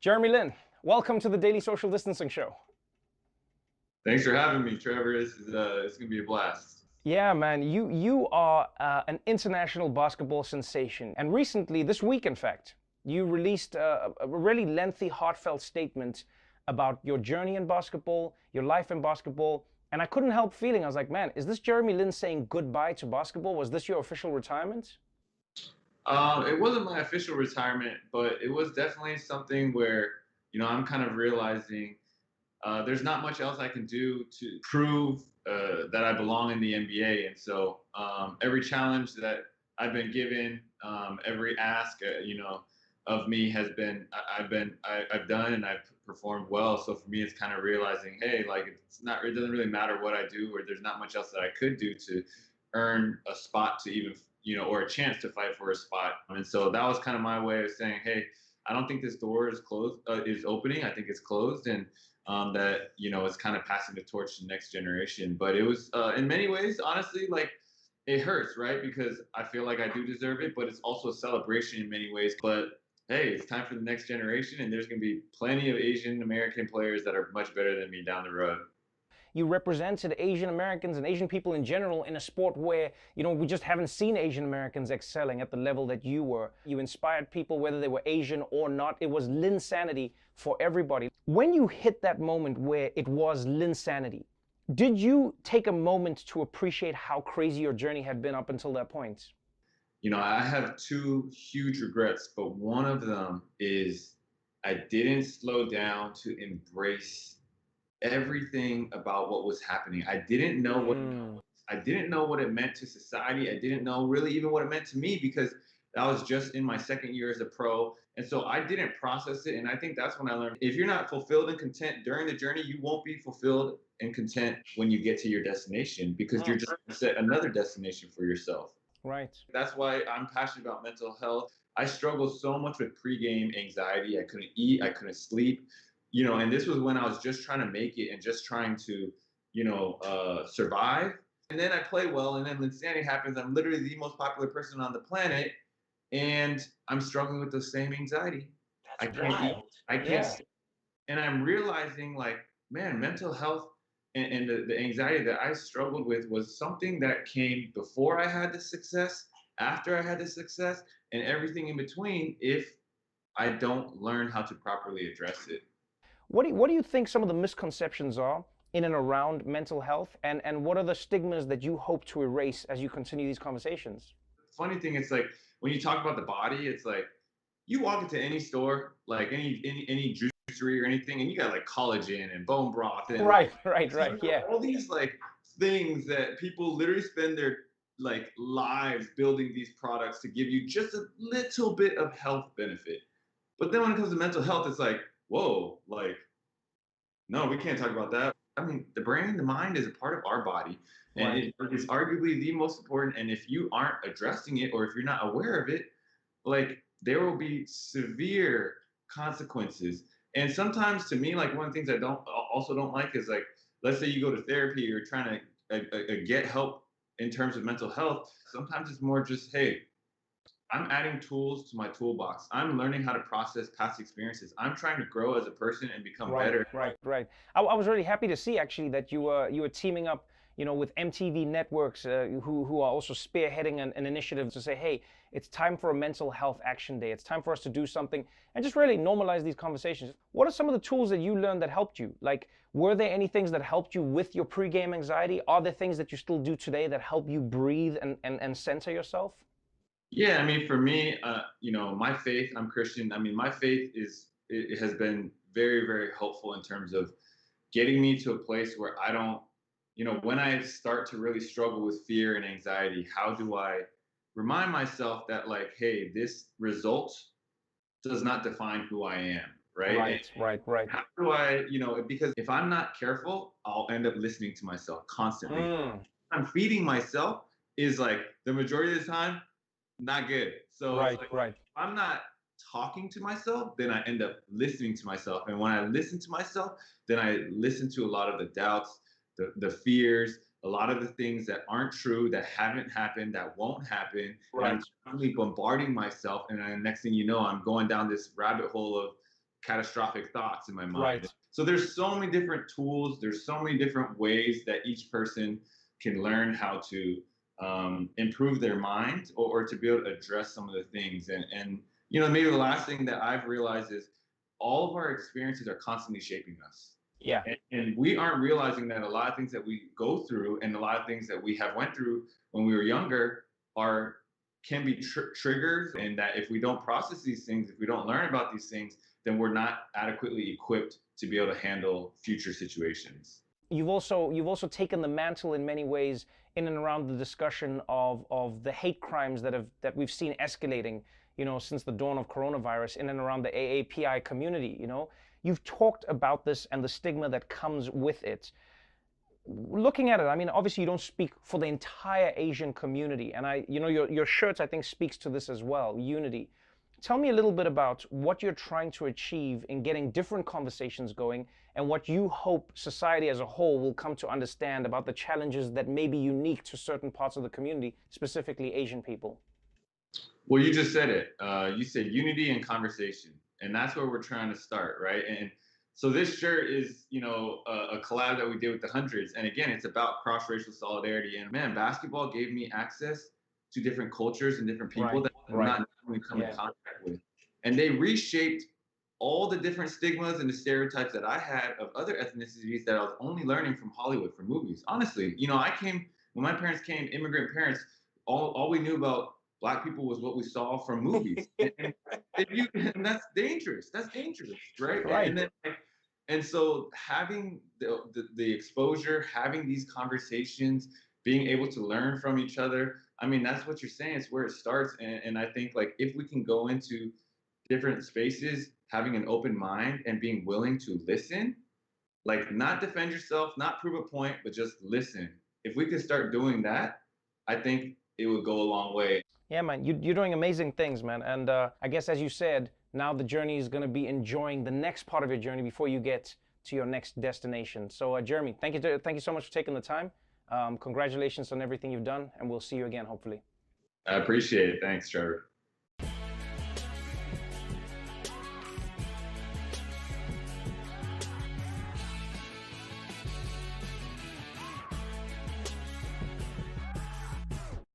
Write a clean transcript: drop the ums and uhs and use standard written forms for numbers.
Jeremy Lin, welcome to the Daily Social Distancing Show. Thanks for having me, Trevor. It's gonna be a blast. Yeah, man, you are an international basketball sensation. And recently, this week, in fact, you released a really lengthy, heartfelt statement about your journey in basketball, your life in basketball. And I couldn't help feeling, I was like, man, is this Jeremy Lin saying goodbye to basketball? Was this your official retirement? It wasn't my official retirement, but it was definitely something where I'm kind of realizing there's not much else I can do to prove that I belong in the NBA. And so every challenge that I've been given, every ask, of me has been I've done and I've performed well. So for me, it's kind of realizing, hey, like it doesn't really matter what I do, or there's not much else that I could do to earn a spot to even or a chance to fight for a spot. And so that was kind of my way of saying, hey, I don't think this door is closed, is opening. I think it's closed, and that it's kind of passing the torch to the next generation. But it was in many ways, honestly, like it hurts, right? Because I feel like I do deserve it, but it's also a celebration in many ways. But hey, it's time for the next generation, and there's going to be plenty of Asian American players that are much better than me down the road. You represented Asian Americans and Asian people in general in a sport where, we just haven't seen Asian Americans excelling at the level that you were. You inspired people, whether they were Asian or not. It was Linsanity for everybody. When you hit that moment where it was Linsanity, did you take a moment to appreciate how crazy your journey had been up until that point? I have two huge regrets, but one of them is I didn't slow down to embrace everything about what was happening. I didn't know what it meant to society. I didn't know really even what it meant to me, because that was just in my second year as a pro. And so I didn't process it. And I think that's when I learned, if you're not fulfilled and content during the journey, you won't be fulfilled and content when you get to your destination, because you're just going to set another destination for yourself. Right. That's why I'm passionate about mental health. I struggled so much with pregame anxiety. I couldn't eat, I couldn't sleep, and this was when I was just trying to make it and just trying to, survive. And then I play well, and then Linsanity happens. I'm literally the most popular person on the planet, and I'm struggling with the same anxiety. That's I can't eat, wild. I can't sleep. And I'm realizing, like, man, mental health and the anxiety that I struggled with was something that came before I had the success, after I had the success, and everything in between, if I don't learn how to properly address it. What do you think some of the misconceptions are in and around mental health, and what are the stigmas that you hope to erase as you continue these conversations? Funny thing, it's like when you talk about the body, it's like you walk into any store, like any juicery or anything, and you got like collagen and bone broth and Right, yeah. all these like things that people literally spend their like lives building these products to give you just a little bit of health benefit. But then when it comes to mental health, it's like, whoa, like, no, we can't talk about that. I mean, the brain, the mind is a part of our body, and Right. it is arguably the most important. And if you aren't addressing it, or if you're not aware of it, like there will be severe consequences. And sometimes, to me, like one of the things I don't like is, like, let's say you go to therapy, or trying to get help in terms of mental health. Sometimes it's more just, hey, I'm adding tools to my toolbox. I'm learning how to process past experiences. I'm trying to grow as a person and become better. Right. I was really happy to see actually that you were teaming up, with MTV Networks, who are also spearheading an initiative to say, hey, it's time for a mental health action day. It's time for us to do something and just really normalize these conversations. What are some of the tools that you learned that helped you? Like, were there any things that helped you with your pregame anxiety? Are there things that you still do today that help you breathe and center yourself? Yeah, I mean, for me, my faith, I'm Christian. I mean, my faith it has been very, very helpful in terms of getting me to a place where I don't, when I start to really struggle with fear and anxiety, how do I remind myself that, like, hey, this result does not define who I am, right? Right. How do I, because if I'm not careful, I'll end up listening to myself constantly. I'm feeding myself is, like, the majority of the time not good. So it's like, Right. if I'm not talking to myself, then I end up listening to myself. And when I listen to myself, then I listen to a lot of the doubts, the fears, a lot of the things that aren't true, that haven't happened, that won't happen. And I'm constantly bombarding myself. And then the next thing you know, I'm going down this rabbit hole of catastrophic thoughts in my mind. Right. So there's so many different tools. There's so many different ways that each person can learn how to improve their mind, or to be able to address some of the things. And maybe the last thing that I've realized is all of our experiences are constantly shaping us. Yeah. And we aren't realizing that a lot of things that we go through and a lot of things that we have went through when we were younger are can be triggers, and that if we don't process these things, if we don't learn about these things, then we're not adequately equipped to be able to handle future situations. You've also taken the mantle in many ways in and around the discussion of the hate crimes that we've seen escalating, since the dawn of coronavirus, in and around the AAPI community. You've talked about this and the stigma that comes with it. Looking at it, I mean, obviously you don't speak for the entire Asian community, and your shirts, I think, speaks to this as well, unity. Tell me a little bit about what you're trying to achieve in getting different conversations going, and what you hope society as a whole will come to understand about the challenges that may be unique to certain parts of the community, specifically Asian people. Well, you just said it. You said unity and conversation, and that's where we're trying to start, right? And so this shirt is, a collab that we did with the Hundreds, and again, it's about cross-racial solidarity. And man, basketball gave me access to different cultures and different people Right, that I'm right. not normally come in Yeah. contact with, and they reshaped all the different stigmas and the stereotypes that I had of other ethnicities that I was only learning from Hollywood, from movies. Honestly, I came when my parents came, immigrant parents. All we knew about Black people was what we saw from movies, and that's dangerous. That's dangerous, right? Right. And so having the exposure, having these conversations, being able to learn from each other. I mean, that's what you're saying. It's where it starts. And I think, like, if we can go into different spaces, having an open mind and being willing to listen, like, not defend yourself, not prove a point, but just listen. If we could start doing that, I think it would go a long way. Yeah, man, you're doing amazing things, man. And I guess, as you said, now the journey is going to be enjoying the next part of your journey before you get to your next destination. So, Jeremy, thank you so much for taking the time. Congratulations on everything you've done, and we'll see you again, hopefully. I appreciate it. Thanks, Trevor.